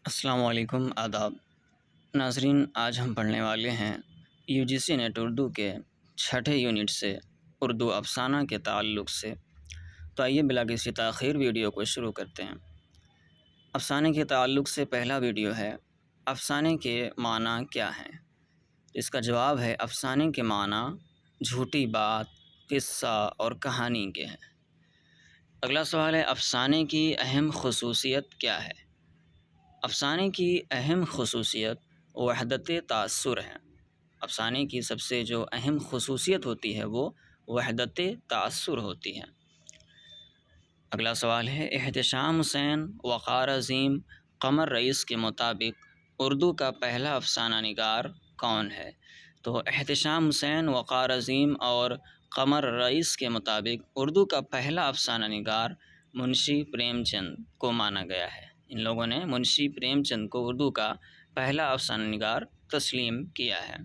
السلام علیکم، آداب ناظرین۔ آج ہم پڑھنے والے ہیں UGC نیٹ اردو کے چھٹے یونٹ سے اردو افسانہ کے تعلق سے۔ تو آئیے بلا کسی تاخیر ویڈیو کو شروع کرتے ہیں۔ افسانے کے تعلق سے پہلا ویڈیو ہے، افسانے کے معنی کیا ہیں؟ اس کا جواب ہے، افسانے کے معنی جھوٹی بات، قصہ اور کہانی کے ہیں۔ اگلا سوال ہے، افسانے کی اہم خصوصیت کیا ہے؟ افسانے کی اہم خصوصیت وحدت تاثر ہے۔ افسانے کی سب سے جو اہم خصوصیت ہوتی ہے وہ وحدت تاثر ہوتی ہے۔ اگلا سوال ہے، احتشام حسین، وقار عظیم، قمر رئیس کے مطابق اردو کا پہلا افسانہ نگار کون ہے؟ تو احتشام حسین، وقار عظیم اور قمر رئیس کے مطابق اردو کا پہلا افسانہ نگار منشی پریم چند کو مانا گیا ہے۔ ان لوگوں نے منشی پریم چند کو اردو کا پہلا افسانہ نگار تسلیم کیا ہے۔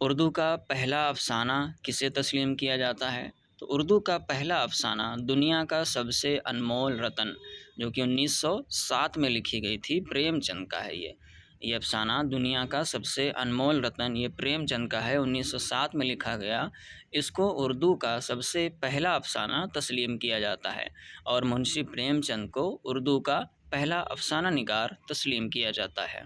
اردو کا پہلا افسانہ کسے تسلیم کیا جاتا ہے؟ تو اردو کا پہلا افسانہ دنیا کا سب سے انمول رتن، جو کہ 1907 میں لکھی گئی تھی، پریم چند کا ہے۔ یہ افسانہ دنیا کا سب سے انمول رتن یہ پریم چند کا ہے، 1907 میں لکھا گیا۔ اس کو اردو کا سب سے پہلا افسانہ تسلیم کیا جاتا ہے اور منشی پریم چند کو اردو کا پہلا افسانہ نگار تسلیم کیا جاتا ہے۔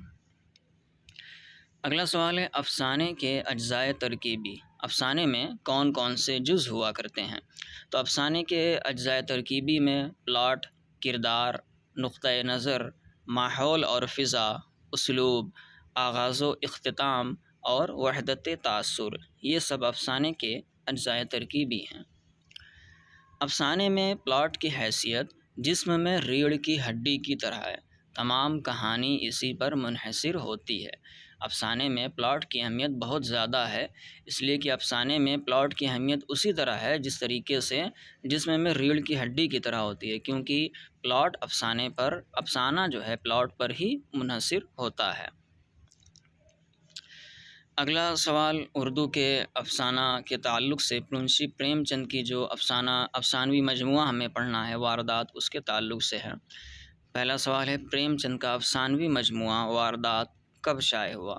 اگلا سوال ہے، افسانے کے اجزائے ترکیبی، افسانے میں کون کون سے جز ہوا کرتے ہیں؟ تو افسانے کے اجزائے ترکیبی میں پلاٹ، کردار، نقطۂ نظر، ماحول اور فضا، اسلوب، آغاز و اختتام اور وحدت تاثر، یہ سب افسانے کے اجزائے ترکیبی ہیں۔ افسانے میں پلاٹ کی حیثیت جسم میں ریڑھ کی ہڈی کی طرح ہے، تمام کہانی اسی پر منحصر ہوتی ہے۔ افسانے میں پلاٹ کی اہمیت بہت زیادہ ہے، اس لیے کہ افسانے میں پلاٹ کی اہمیت اسی طرح ہے جس طریقے سے جسم میں ریڑھ کی ہڈی کی طرح ہوتی ہے، کیونکہ پلاٹ افسانہ جو ہے پلاٹ پر ہی منحصر ہوتا ہے۔ اگلا سوال اردو کے افسانہ کے تعلق سے منشی پریم چند کی جو افسانوی مجموعہ ہمیں پڑھنا ہے، واردات، اس کے تعلق سے ہے۔ پہلا سوال ہے، پریم چند کا افسانوی مجموعہ واردات کب شائع ہوا؟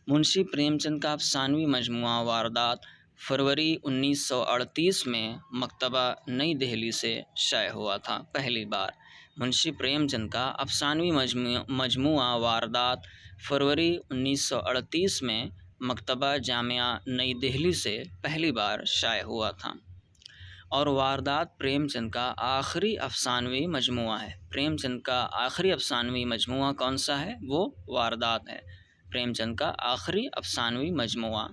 منشی پریم چند کا افسانوی مجموعہ واردات فروری 1938 میں مکتبہ نئی دہلی سے شائع ہوا تھا پہلی بار۔ منشی پریم چند کا افسانوی مجموعہ واردات فروری 1938 میں مکتبہ جامعہ نئی دہلی سے پہلی بار شائع ہوا تھا، اور واردات پریم چند کا آخری افسانوی مجموعہ ہے۔ پریم چند کا آخری افسانوی مجموعہ کون سا ہے؟ وہ واردات ہے، پریم چند کا آخری افسانوی مجموعہ۔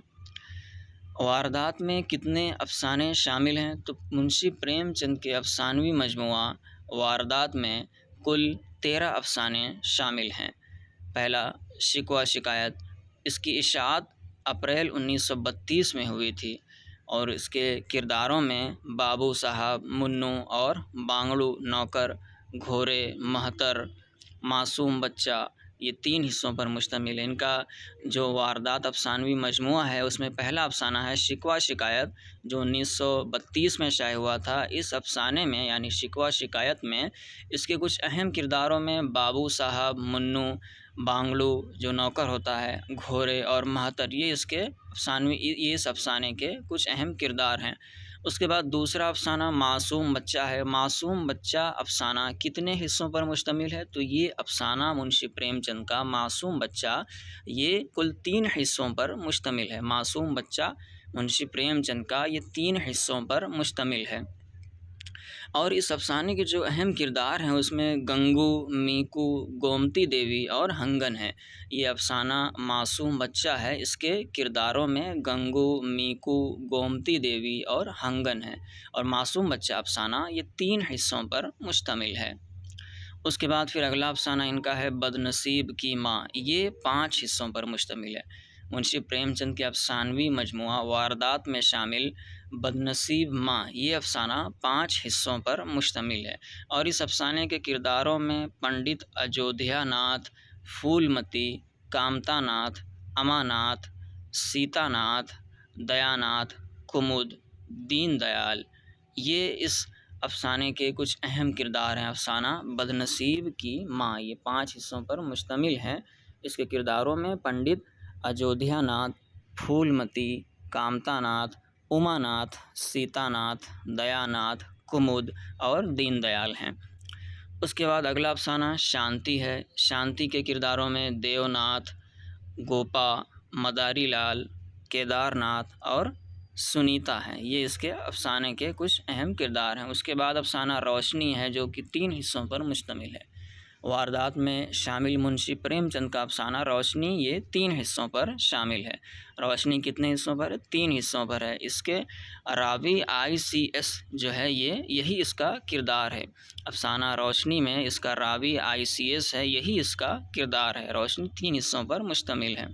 واردات میں کتنے افسانے شامل ہیں؟ تو منشی پریم چند کے افسانوی مجموعہ واردات میں کل 13 افسانے شامل ہیں۔ پہلا، شکوہ شکایت، اس کی اشاعت اپریل 1932 میں ہوئی تھی، اور اس کے کرداروں میں بابو صاحب، منو اور بانگڑو نوکر، گھورے، مہتر، معصوم بچہ، یہ 3 حصوں پر مشتمل ہے۔ ان کا جو واردات افسانوی مجموعہ ہے اس میں پہلا افسانہ ہے شکوہ شکایت، جو 1932 میں شائع ہوا تھا۔ اس افسانے میں یعنی شکوہ شکایت میں اس کے کچھ اہم کرداروں میں بابو صاحب، منو، بانگڑو جو نوکر ہوتا ہے، گھورے اور مہتر، یہ اس افسانے کے کچھ اہم کردار ہیں۔ اس کے بعد دوسرا افسانہ معصوم بچہ ہے۔ معصوم بچہ افسانہ کتنے حصوں پر مشتمل ہے؟ تو یہ افسانہ منشی پریم چند کا معصوم بچہ یہ کل 3 حصوں پر مشتمل ہے۔ معصوم بچہ منشی پریم چند کا یہ 3 حصوں پر مشتمل ہے، اور اس افسانے کے جو اہم کردار ہیں اس میں گنگو، میکو، گومتی دیوی اور ہنگن ہے۔ یہ افسانہ معصوم بچہ ہے، اس کے کرداروں میں گنگو، میکو، گومتی دیوی اور ہنگن ہے، اور معصوم بچہ افسانہ یہ 3 حصوں پر مشتمل ہے۔ اس کے بعد پھر اگلا افسانہ ان کا ہے بد نصیب کی ماں، یہ 5 حصوں پر مشتمل ہے۔ منشی پریم چند کے افسانوی مجموعہ واردات میں شامل بد نصیب ماں یہ افسانہ 5 حصوں پر مشتمل ہے، اور اس افسانے کے کرداروں میں پنڈت اجودھیا ناتھ، پھول متی، کامتا ناتھ، اما ناتھ، سیتا ناتھ، دیا ناتھ، کمود، دین دیال، یہ اس افسانے کے کچھ اہم کردار ہیں۔ افسانہ بدنصیب کی ماں، یہ 5 حصوں پر مشتمل ہے۔ اس کے کرداروں میں پنڈت اجودھیا ناتھ، پھول متی، کامتا ناتھ، اما ناتھ، سیتا ناتھ، دیا ناتھ، کمود اور دین دیال ہیں۔ اس کے بعد اگلا افسانہ شانتی ہے۔ شانتی کے کرداروں میں دیو ناتھ، گوپا، مداری لال، کیدار ناتھ اور سنیتا ہیں۔ یہ اس کے افسانے کے کچھ اہم کردار ہیں۔ اس کے بعد افسانہ روشنی ہے جو کہ 3 حصوں پر مشتمل ہے۔ واردات میں شامل منشی پریم چند کا افسانہ روشنی یہ 3 حصوں پر شامل ہے۔ روشنی کتنے حصوں پر ہے؟ 3 حصوں پر ہے۔ اس کے راوی ICS جو ہے یہی اس کا کردار ہے۔ افسانہ روشنی میں اس کا راوی ICS ہے، یہی اس کا کردار ہے۔ روشنی 3 حصوں پر مشتمل ہے۔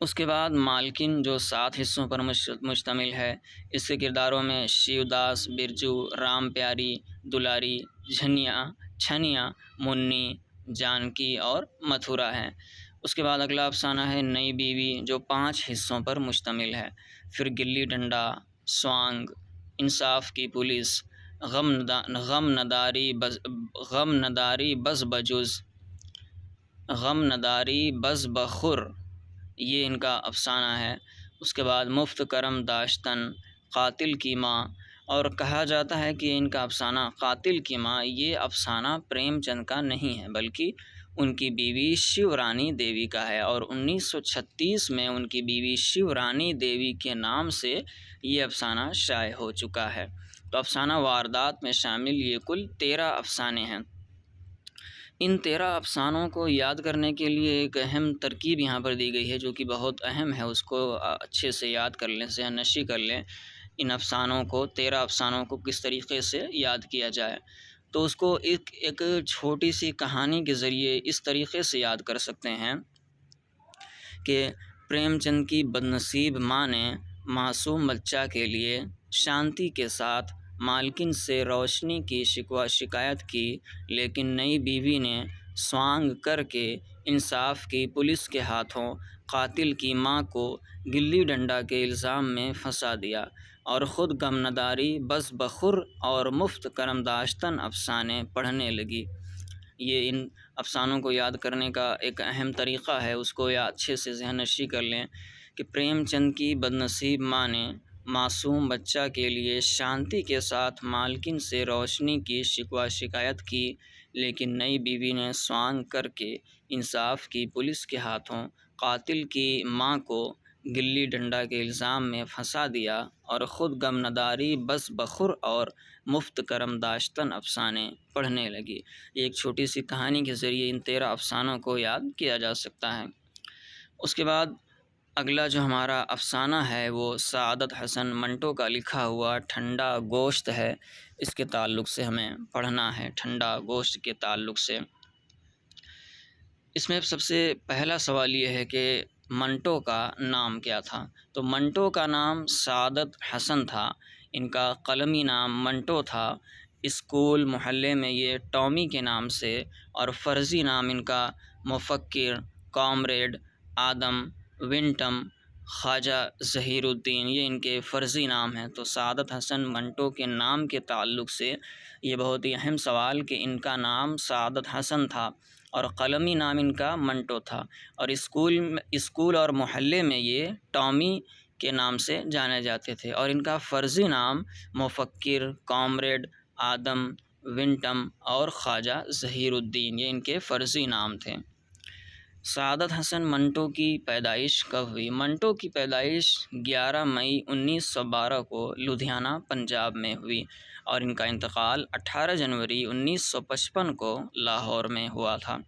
اس کے بعد مالکن جو 7 حصوں پر مشتمل ہے۔ اس کے کرداروں میں شیو داس، برجو، رام پیاری، دلاری، چھنیا، منی، جانکی اور متھرا ہیں۔ اس کے بعد اگلا افسانہ ہے نئی بیوی جو 5 حصوں پر مشتمل ہے۔ پھر گلی ڈنڈا، سوانگ، انصاف کی پولیس، غم نداری بز بخور، یہ ان کا افسانہ ہے۔ اس کے بعد مفت کرم داشتن، قاتل کی ماں، اور کہا جاتا ہے کہ ان کا افسانہ قاتل کی ماں یہ افسانہ پریم چند کا نہیں ہے بلکہ ان کی بیوی شیو رانی دیوی کا ہے، اور 1936 میں ان کی بیوی شیو رانی دیوی کے نام سے یہ افسانہ شائع ہو چکا ہے۔ تو افسانہ واردات میں شامل یہ کل 13 افسانے ہیں۔ ان 13 افسانوں کو یاد کرنے کے لیے ایک اہم ترکیب یہاں پر دی گئی ہے جو کہ بہت اہم ہے، اس کو اچھے سے یاد کر لیں، ذہن نشی کر لیں۔ ان افسانوں کو 13 افسانوں کو کس طریقے سے یاد کیا جائے، تو اس کو ایک چھوٹی سی کہانی کے ذریعے اس طریقے سے یاد کر سکتے ہیں کہ پریم چند کی بدنصیب ماں نے معصوم بچہ کے لیے شانتی کے ساتھ مالکن سے روشنی کی شکایت کی، لیکن نئی بیوی نے سوانگ کر کے انصاف کی پولیس کے ہاتھوں قاتل کی ماں کو گلی ڈنڈا کے الزام میں پھنسا دیا، اور خود غم نداری بز بخور اور مفت کرم داشتن افسانے پڑھنے لگی۔ یہ ان افسانوں کو یاد کرنے کا ایک اہم طریقہ ہے، اس کو اچھے سے ذہن نشی کر لیں کہ پریم چند کی بدنصیب ماں نے معصوم بچہ کے لیے شانتی کے ساتھ مالکن سے روشنی کی شکایت کی، لیکن نئی بیوی نے سوانگ کر کے انصاف کی پولیس کے ہاتھوں قاتل کی ماں کو گلی ڈنڈا کے الزام میں پھنسا دیا، اور خود غم نداری بز بخور اور مفت کرم داشتن افسانے پڑھنے لگی۔ ایک چھوٹی سی کہانی کے ذریعے ان 13 افسانوں کو یاد کیا جا سکتا ہے۔ اس کے بعد اگلا جو ہمارا افسانہ ہے وہ سعادت حسن منٹو کا لکھا ہوا ٹھنڈا گوشت ہے۔ اس کے تعلق سے ہمیں پڑھنا ہے، ٹھنڈا گوشت کے تعلق سے۔ اس میں سب سے پہلا سوال یہ ہے کہ منٹو کا نام کیا تھا؟ تو منٹو کا نام سعادت حسن تھا، ان کا قلمی نام منٹو تھا۔ اسکول محلے میں یہ ٹامی کے نام سے، اور فرضی نام ان کا مفکر، کامریڈ، آدم، ونٹم، خواجہ ظہیر الدین، یہ ان کے فرضی نام ہیں۔ تو سعادت حسن منٹو کے نام کے تعلق سے یہ بہت ہی اہم سوال کہ ان کا نام سعادت حسن تھا اور قلمی نام ان کا منٹو تھا، اور اسکول اور محلے میں یہ ٹامی کے نام سے جانے جاتے تھے، اور ان کا فرضی نام مفکر، کامریڈ، آدم، ونٹم اور خواجہ ظہیر الدین، یہ ان کے فرضی نام تھے۔ سعادت حسن منٹو کی پیدائش کب ہوئی؟ منٹو کی پیدائش 11 مئی 1912 کو لدھیانہ پنجاب میں ہوئی، اور ان کا انتقال 18 جنوری 1955 کو لاہور میں ہوا تھا۔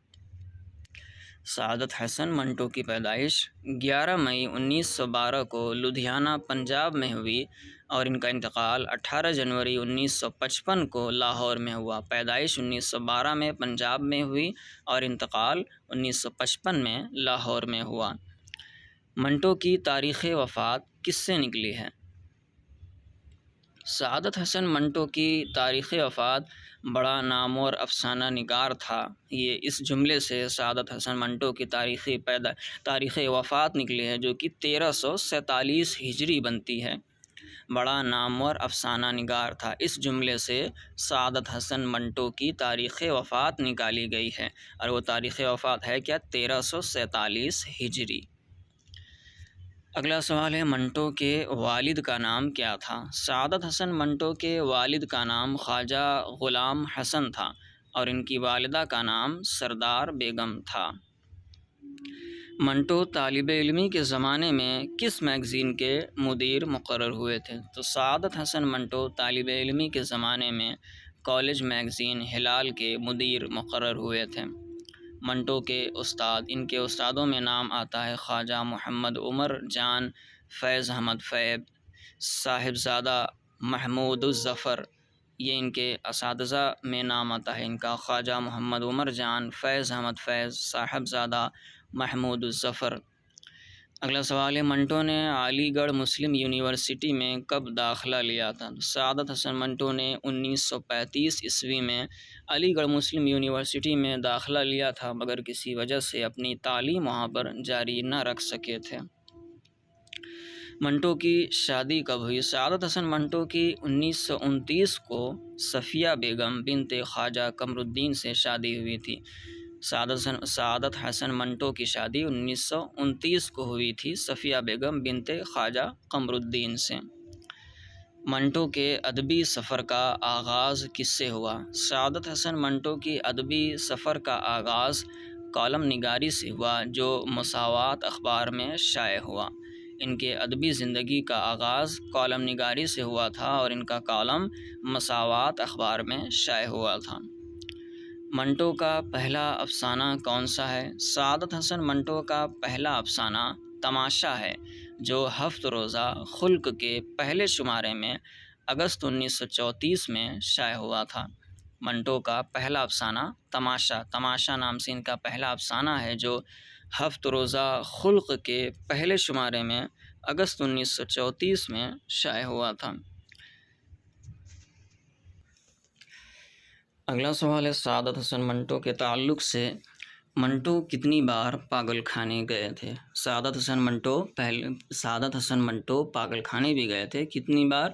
سعادت حسن منٹو کی پیدائش 11 مئی 1912 کو لدھیانہ پنجاب میں ہوئی، اور ان کا انتقال 18 جنوری 1955 کو لاہور میں ہوا۔ پیدائش 1912 میں پنجاب میں ہوئی اور انتقال 1955 میں لاہور میں ہوا۔ منٹو کی تاریخ وفات کس سے نکلی ہے؟ سعادت حسن منٹو کی تاریخ وفات بڑا نامور افسانہ نگار تھا، یہ اس جملے سے سعادت حسن منٹو کی تاریخ وفات نکلی ہے جو کہ 1347 ہجری بنتی ہے۔ بڑا نامور افسانہ نگار تھا۔ اس جملے سے سعادت حسن منٹو کی تاریخ وفات نکالی گئی ہے، اور وہ تاریخ وفات ہے کیا؟ 1347 ہجری۔ اگلا سوال ہے، منٹو کے والد کا نام کیا تھا؟ سعادت حسن منٹو کے والد کا نام خواجہ غلام حسن تھا، اور ان کی والدہ کا نام سردار بیگم تھا۔ منٹو طالب علمی کے زمانے میں کس میگزین کے مدیر مقرر ہوئے تھے؟ تو سعادت حسن منٹو طالب علمی کے زمانے میں کالج میگزین ہلال کے مدیر مقرر ہوئے تھے۔ منٹو کے استاد، ان کے استادوں میں نام آتا ہے خواجہ محمد عمر جان، فیض احمد فیب، صاحبزادہ محمود الظفر، یہ ان کے اساتذہ میں نام آتا ہے ان کا، خواجہ محمد عمر جان، فیض احمد فیض، صاحبزادہ محمود الظفر۔ اگلا سوال ہے، منٹو نے علی گڑھ مسلم یونیورسٹی میں کب داخلہ لیا تھا؟ سعادت حسن منٹو نے 1935 عیسوی میں علی گڑھ مسلم یونیورسٹی میں داخلہ لیا تھا، مگر کسی وجہ سے اپنی تعلیم وہاں پر جاری نہ رکھ سکے تھے۔ منٹو کی شادی کب ہوئی؟ سعادت حسن منٹو کی 1929 کو صفیہ بیگم بنت خواجہ قمر الدین سے شادی ہوئی تھی۔ سعادت حسن منٹو کی شادی 1929 کو ہوئی تھی صفیہ بیگم بنت خواجہ قمر الدین سے۔ منٹو کے ادبی سفر کا آغاز کس سے ہوا؟ سعادت حسن منٹو کی ادبی سفر کا آغاز کالم نگاری سے ہوا، جو مساوات اخبار میں شائع ہوا۔ ان کے ادبی زندگی کا آغاز کالم نگاری سے ہوا تھا، اور ان کا کالم مساوات اخبار میں شائع ہوا تھا۔ منٹو کا پہلا افسانہ کون سا ہے؟ سعادت حسن منٹو کا پہلا افسانہ تماشا ہے، جو ہفت روزہ خلق کے پہلے شمارے میں اگست 1934 میں شائع ہوا تھا۔ منٹو کا پہلا افسانہ تماشا نام سے ان کا پہلا افسانہ ہے، جو ہفت روزہ خلق کے پہلے شمارے میں اگست 1934 میں شائع ہوا تھا۔ اگلا سوال ہے، سعادت حسن منٹو کے تعلق سے منٹو کتنی بار پاگل خانے گئے تھے؟ سعادت حسن منٹو پاگل خانے بھی گئے تھے، کتنی بار؟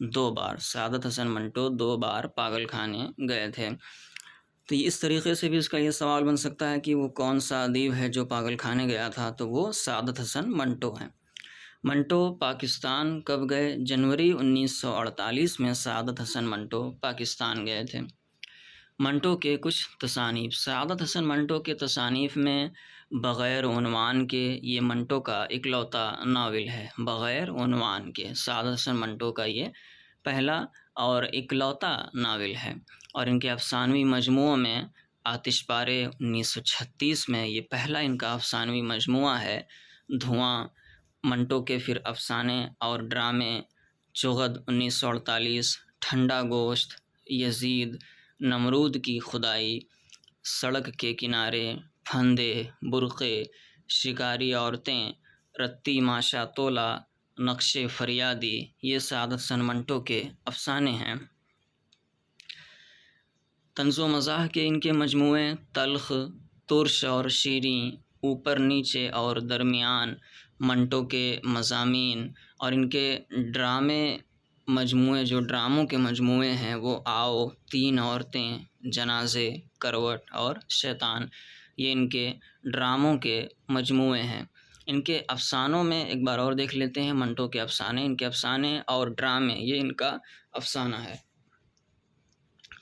2 بار۔ سعادت حسن منٹو 2 بار پاگل خانے گئے تھے۔ تو اس طریقے سے بھی اس کا یہ سوال بن سکتا ہے کہ وہ کون سا ادیب ہے جو پاگل خانے گیا تھا، تو وہ سعادت حسن منٹو ہیں۔ منٹو پاکستان کب گئے؟ جنوری 1948 میں سعادت حسن منٹو پاکستان گئے تھے۔ منٹو کے کچھ تصانیف۔ سعادت حسن منٹو کے تصانیف میں بغیر عنوان کے، یہ منٹو کا اکلوتا ناول ہے، بغیر عنوان کے سعادت حسن منٹو کا یہ پہلا اور اکلوتا ناول ہے، اور ان کے افسانوی مجموعوں میں آتش پارے 1936 میں یہ پہلا ان کا افسانوی مجموعہ ہے۔ دھواں، منٹو کے پھر افسانے اور ڈرامے، چغد 1948، ٹھنڈا گوشت، یزید، نمرود کی خدائی، سڑک کے کنارے، پھندے، برقعے، شکاری عورتیں، رتی ماشا تولا، نقش فریادی، یہ سعادت حسن منٹو کے افسانے ہیں۔ طنز و مزاح کے ان کے مجموعے تلخ، ترش اور شیریں، اوپر نیچے اور درمیان، منٹو کے مضامین، اور ان کے ڈرامے مجموعے، جو ڈراموں کے مجموعے ہیں وہ آؤ، تین عورتیں، جنازے، کروٹ اور شیطان، یہ ان کے ڈراموں کے مجموعے ہیں۔ ان کے افسانوں میں ایک بار اور دیکھ لیتے ہیں منٹو کے افسانے، ان کے افسانے اور ڈرامے، یہ ان کا افسانہ ہے۔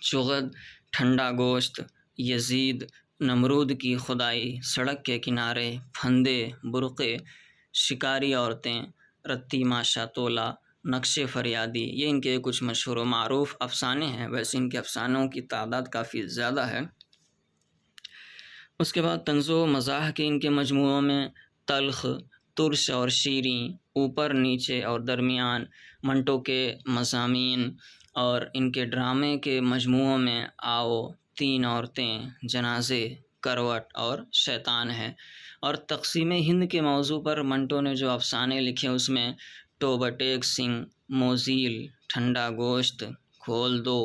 چغد، ٹھنڈا گوشت، یزید، نمرود کی خدائی، سڑک کے کنارے، پھندے، برقعے، شکاری عورتیں، رتی ماشا تولا، نقش فریادی، یہ ان کے کچھ مشہور و معروف افسانے ہیں۔ ویسے ان کے افسانوں کی تعداد کافی زیادہ ہے۔ اس کے بعد طنز و مزاح کے ان کے مجموعوں میں تلخ، ترش اور شیریں، اوپر نیچے اور درمیان، منٹو کے مضامین، اور ان کے ڈرامے کے مجموعوں میں آؤ، تین عورتیں، جنازے، کروٹ اور شیطان ہے۔ اور تقسیم ہند کے موضوع پر منٹو نے جو افسانے لکھے اس میں ٹوبہ ٹیک سنگھ، موزیل، ٹھنڈا گوشت، کھول دو،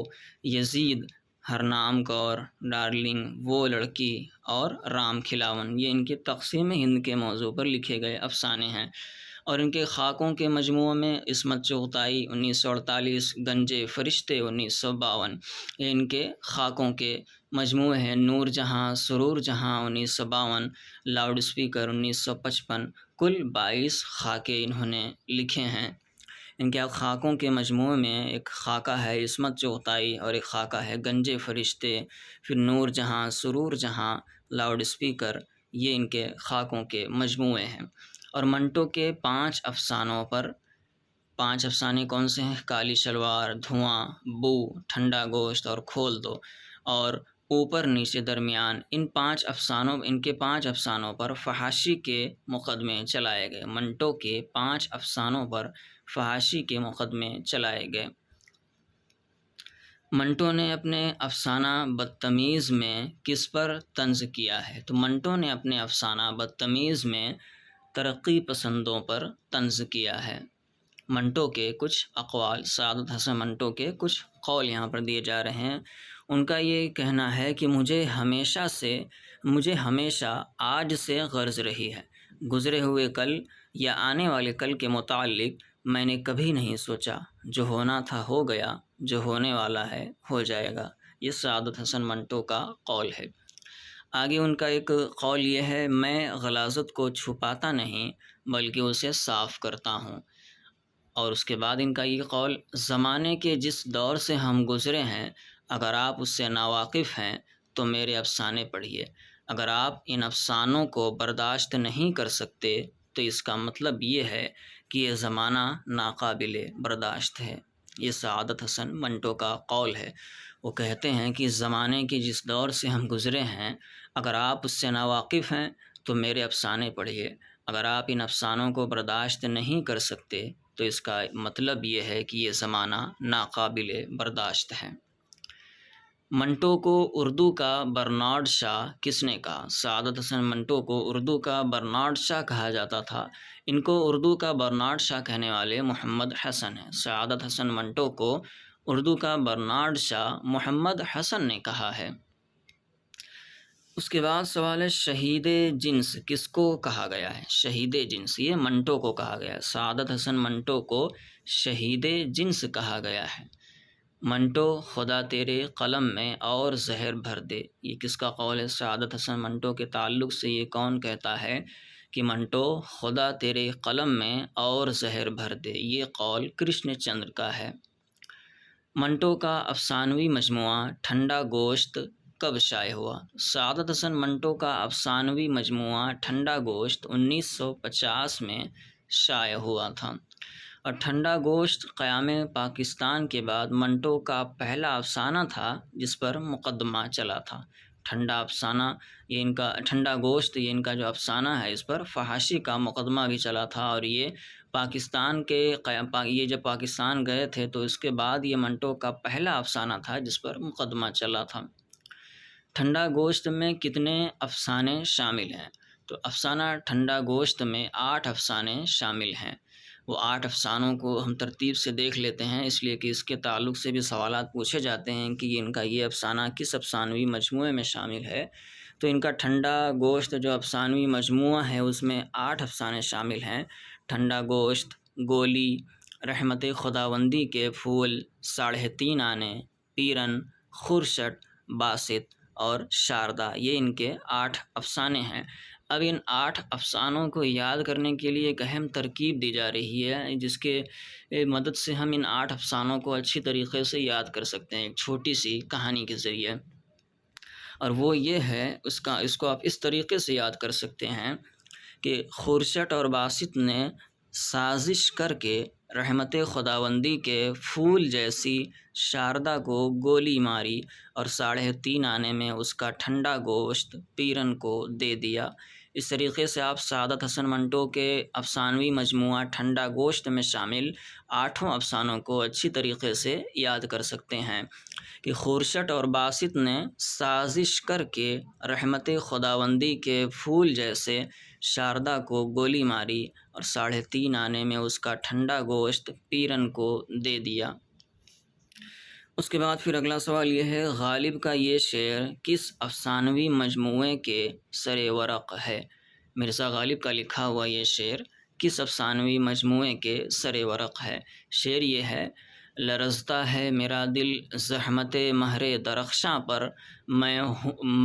یزید، ہرنام کور، ڈارلنگ، وہ لڑکی اور رام کھلاون، یہ ان کے تقسیم ہند کے موضوع پر لکھے گئے افسانے ہیں۔ اور ان کے خاکوں کے مجموعے میں عصمت چغتائی 1948، گنجے فرشتے 1952، یہ ان کے خاکوں کے مجموعے ہیں۔ نور جہاں سرور جہاں 1952، لاؤڈ اسپیکر 1955، کل 22 خاکے انہوں نے لکھے ہیں۔ ان کے خاکوں کے مجموعے میں ایک خاکہ ہے عصمت چغتائی اور ایک خاکہ ہے گنجے فرشتے، پھر نور جہاں سرور جہاں، لاؤڈ اسپیکر، یہ ان کے خاکوں کے مجموعے ہیں۔ اور منٹو کے 5 افسانوں پر، 5 افسانے کون سے ہیں؟ کالی شلوار، دھواں، بو، ٹھنڈا گوشت اور کھول دو، اور اوپر نیچے درمیان، ان کے 5 افسانوں پر فحاشی کے مقدمے چلائے گئے۔ منٹو کے 5 افسانوں پر فحاشی کے مقدمے چلائے گئے۔ منٹو نے اپنے افسانہ بدتمیز میں کس پر طنز کیا ہے؟ تو منٹو نے اپنے افسانہ بدتمیز میں ترقی پسندوں پر طنز کیا ہے۔ منٹو کے کچھ اقوال، سعادت حسن منٹو کے کچھ قول یہاں پر دیے جا رہے ہیں۔ ان کا یہ کہنا ہے کہ مجھے ہمیشہ آج سے غرض رہی ہے، گزرے ہوئے کل یا آنے والے کل کے متعلق میں نے کبھی نہیں سوچا۔ جو ہونا تھا ہو گیا، جو ہونے والا ہے ہو جائے گا۔ یہ سعادت حسن منٹو کا قول ہے۔ آگے ان کا ایک قول یہ ہے، میں غلاظت کو چھپاتا نہیں بلکہ اسے صاف کرتا ہوں۔ اور اس کے بعد ان کا یہ قول، زمانے کے جس دور سے ہم گزرے ہیں، اگر آپ اس سے ناواقف ہیں تو میرے افسانے پڑھیے۔ اگر آپ ان افسانوں کو برداشت نہیں کر سکتے تو اس کا مطلب یہ ہے کہ یہ زمانہ ناقابل برداشت ہے۔ یہ سعادت حسن منٹو کا قول ہے۔ وہ کہتے ہیں کہ زمانے کے جس دور سے ہم گزرے ہیں، اگر آپ اس سے ناواقف ہیں تو میرے افسانے پڑھیے۔ اگر آپ ان افسانوں کو برداشت نہیں کر سکتے تو اس کا مطلب یہ ہے کہ یہ زمانہ ناقابل برداشت ہے۔ منٹو کو اردو کا برنارڈ شاہ کس نے کہا؟ سعادت حسن منٹو کو اردو کا برنارڈ شاہ کہا جاتا تھا۔ ان کو اردو کا برنارڈ شاہ کہنے والے محمد حسن ہیں۔ سعادت حسن منٹو کو اردو کا برنارڈ شاہ محمد حسن نے کہا ہے۔ اس کے بعد سوال ہے، شہید جنس کس کو کہا گیا ہے؟ شہید جنس یہ منٹو کو کہا گیا ہے۔ سعادت حسن منٹو کو شہید جنس کہا گیا ہے۔ منٹو خدا تیرے قلم میں اور زہر بھر دے، یہ کس کا قول ہے؟ سعادت حسن منٹو کے تعلق سے یہ کون کہتا ہے کہ منٹو خدا تیرے قلم میں اور زہر بھر دے؟ یہ قول کرشن چندر کا ہے۔ منٹو کا افسانوی مجموعہ ٹھنڈا گوشت کب شائع ہوا؟ سعادت حسن منٹو کا افسانوی مجموعہ ٹھنڈا گوشت 1950 میں شائع ہوا تھا، اور ٹھنڈا گوشت قیام پاکستان کے بعد منٹو کا پہلا افسانہ تھا جس پر مقدمہ چلا تھا۔ ٹھنڈا گوشت یہ ان کا جو افسانہ ہے، اس پر فحاشی کا مقدمہ بھی چلا تھا، اور یہ جب پاکستان گئے تھے تو اس کے بعد یہ منٹو کا پہلا افسانہ تھا جس پر مقدمہ چلا تھا۔ ٹھنڈا گوشت میں کتنے افسانے شامل ہیں؟ تو افسانہ ٹھنڈا گوشت میں 8 افسانے شامل ہیں۔ وہ 8 افسانوں کو ہم ترتیب سے دیکھ لیتے ہیں، اس لیے کہ اس کے تعلق سے بھی سوالات پوچھے جاتے ہیں کہ ان کا یہ افسانہ کس افسانوی مجموعے میں شامل ہے۔ تو ان کا ٹھنڈا گوشت جو افسانوی مجموعہ ہے اس میں 8 افسانے شامل ہیں۔ ٹھنڈا گوشت، گولی، رحمت خداوندی کے پھول، 3.5 آنے، پیرن، خورشٹ، باسط اور شاردا، یہ ان کے 8 افسانے ہیں۔ اب ان 8 افسانوں کو یاد کرنے کے لیے ایک اہم ترکیب دی جا رہی ہے، جس کے مدد سے ہم ان 8 افسانوں کو اچھی طریقے سے یاد کر سکتے ہیں ایک چھوٹی سی کہانی کے ذریعے۔ اور وہ یہ ہے، اس کو آپ اس طریقے سے یاد کر سکتے ہیں کہ خورشٹ اور باسط نے سازش کر کے رحمت خداوندی کے پھول جیسی شاردا کو گولی ماری، اور 3.5 آنے میں اس کا ٹھنڈا گوشت پیرن کو دے دیا۔ اس طریقے سے آپ سعادت حسن منٹو کے افسانوی مجموعہ ٹھنڈا گوشت میں شامل 8 افسانوں کو اچھی طریقے سے یاد کر سکتے ہیں کہ خورشٹ اور باسط نے سازش کر کے رحمت خداوندی کے پھول جیسے شاردا کو گولی ماری، اور 3.5 آنے میں اس کا ٹھنڈا گوشت پیرن کو دے دیا۔ اس کے بعد پھر اگلا سوال یہ ہے، غالب کا یہ شعر کس افسانوی مجموعے کے سر ورق ہے؟ مرزا غالب کا لکھا ہوا یہ شعر کس افسانوی مجموعے کے سر ورق ہے؟ شعر یہ ہے: لرزتا ہے میرا دل زحمت مہر درخشاں پر،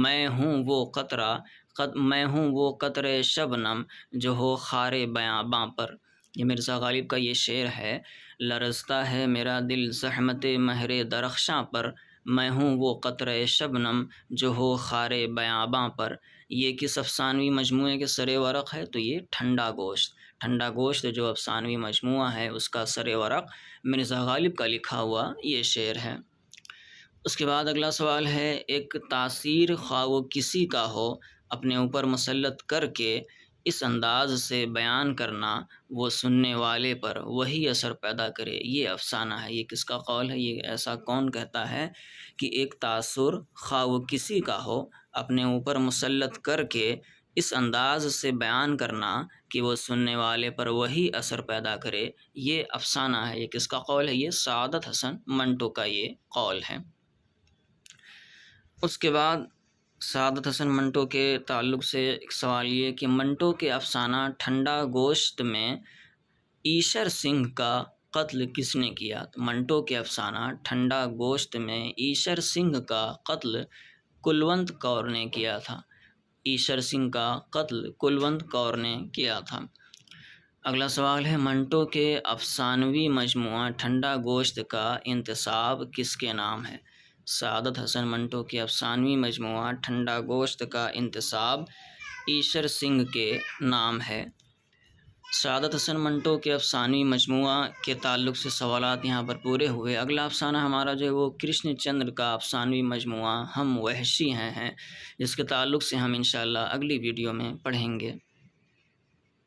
میں ہوں وہ قطرے شبنم جو ہو خار بیاباں پر۔ یہ مرزا غالب کا یہ شعر ہے: لرزتا ہے میرا دل زحمت مہر درخشاں پر، میں ہوں وہ قطرے شبنم جو ہو خار بیاباں پر۔ یہ کس افسانوی مجموعے کے سر ورق ہے؟ تو یہ ٹھنڈا گوشت۔ ٹھنڈا گوشت جو افسانوی مجموعہ ہے اس کا سر ورق مرزا غالب کا لکھا ہوا یہ شعر ہے۔ اس کے بعد اگلا سوال ہے: ایک تاثیر خواہ وہ کسی کا ہو اپنے اوپر مسلط کر کے اس انداز سے بیان کرنا وہ سننے والے پر وہی اثر پیدا کرے، یہ افسانہ ہے۔ یہ کس کا قول ہے؟ یہ ایسا کون کہتا ہے کہ ایک تاثر خواہ وہ کسی کا ہو اپنے اوپر مسلط کر کے اس انداز سے بیان کرنا کہ وہ سننے والے پر وہی اثر پیدا کرے، یہ افسانہ ہے۔ یہ کس کا قول ہے؟ یہ سعادت حسن منٹو کا یہ قول ہے۔ اس کے بعد سعادت حسن منٹو کے تعلق سے ایک سوال یہ کہ منٹو کے افسانہ ٹھنڈا گوشت میں ایشر سنگھ کا قتل کس نے کیا؟ تو منٹو کے افسانہ ٹھنڈا گوشت میں ایشر سنگھ کا قتل کلونت کور نے کیا تھا۔ ایشر سنگھ کا قتل کلونت کور نے کیا تھا۔ اگلا سوال ہے: منٹو کے افسانوی مجموعہ ٹھنڈا گوشت کا انتساب کس کے نام ہے؟ سعادت حسن منٹو کے افسانوی مجموعہ ٹھنڈا گوشت کا انتساب ایشر سنگھ کے نام ہے۔ سعادت حسن منٹو کے افسانوی مجموعہ کے تعلق سے سوالات یہاں پر پورے ہوئے۔ اگلا افسانہ ہمارا جو ہے وہ کرشن چندر کا افسانوی مجموعہ ہم وحشی ہیں جس کے تعلق سے ہم انشاءاللہ اگلی ویڈیو میں پڑھیں گے۔